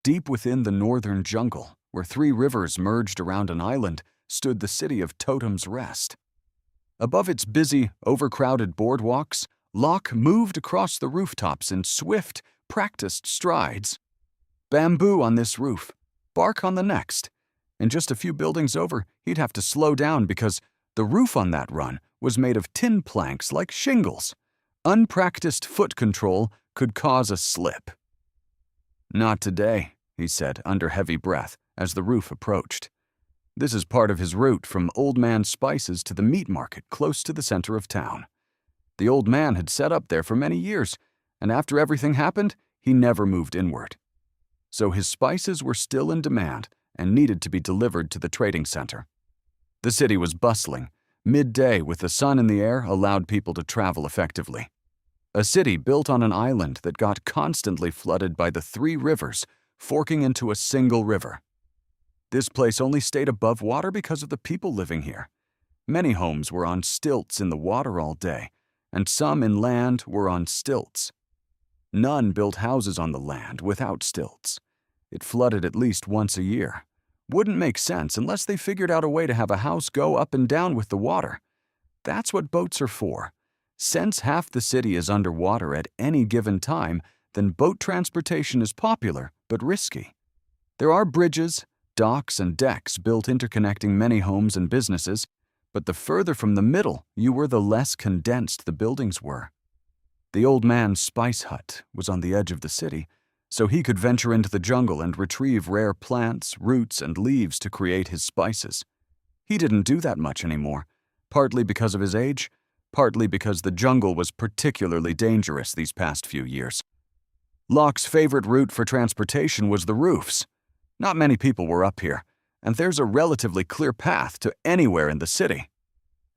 Deep within the northern jungle, where three rivers merged around an island, stood the city of Totem's Rest. Above its busy, overcrowded boardwalks, Locke moved across the rooftops in swift, practiced strides. Bamboo on this roof, bark on the next. And just a few buildings over, he'd have to slow down because the roof on that run was made of tin planks like shingles. Unpracticed foot control could cause a slip. "Not today," he said under heavy breath as the roof approached. This is part of his route from Old Man Spice's to the meat market close to the center of town. The old man had set up there for many years, and after everything happened, he never moved inward. So his spices were still in demand and needed to be delivered to the trading center. The city was bustling. Midday with the sun in the air allowed people to travel effectively. A city built on an island that got constantly flooded by the three rivers, forking into a single river. This place only stayed above water because of the people living here. Many homes were on stilts in the water all day, and some inland were on stilts. None built houses on the land without stilts. It flooded at least once a year. Wouldn't make sense unless they figured out a way to have a house go up and down with the water. That's what boats are for. Since half the city is underwater at any given time, then boat transportation is popular but risky. There are bridges, docks, and decks built interconnecting many homes and businesses, but the further from the middle you were, the less condensed the buildings were. The old man's spice hut was on the edge of the city, so he could venture into the jungle and retrieve rare plants, roots, and leaves to create his spices. He didn't do that much anymore, partly because of his age, partly because the jungle was particularly dangerous these past few years. Locke's favorite route for transportation was the roofs. Not many people were up here, and there's a relatively clear path to anywhere in the city.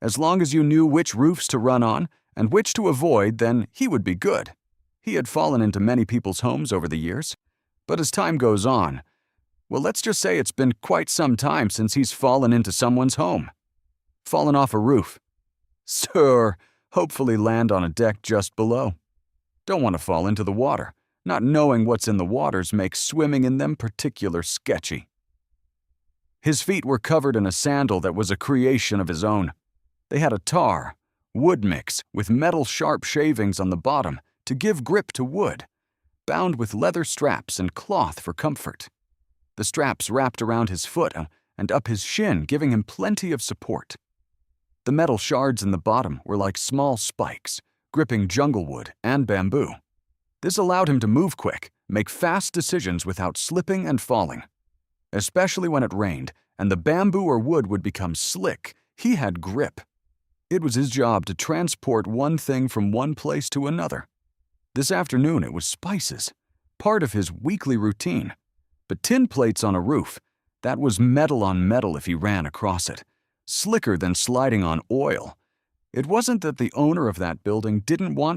As long as you knew which roofs to run on and which to avoid, then he would be good. He had fallen into many people's homes over the years, but as time goes on, well, let's just say it's been quite some time since he's fallen into someone's home. Fallen off a roof. Sir, hopefully land on a deck just below. Don't want to fall into the water. Not knowing what's in the waters makes swimming in them particular sketchy. His feet were covered in a sandal that was a creation of his own. They had a tar, wood mix with metal sharp shavings on the bottom to give grip to wood, bound with leather straps and cloth for comfort. The straps wrapped around his foot and up his shin, giving him plenty of support. The metal shards in the bottom were like small spikes, gripping jungle wood and bamboo. This allowed him to move quick, make fast decisions without slipping and falling. Especially when it rained and the bamboo or wood would become slick, he had grip. It was his job to transport one thing from one place to another. This afternoon it was spices, part of his weekly routine. But tin plates on a roof, that was metal on metal if he ran across it. Slicker than sliding on oil. It wasn't that the owner of that building didn't want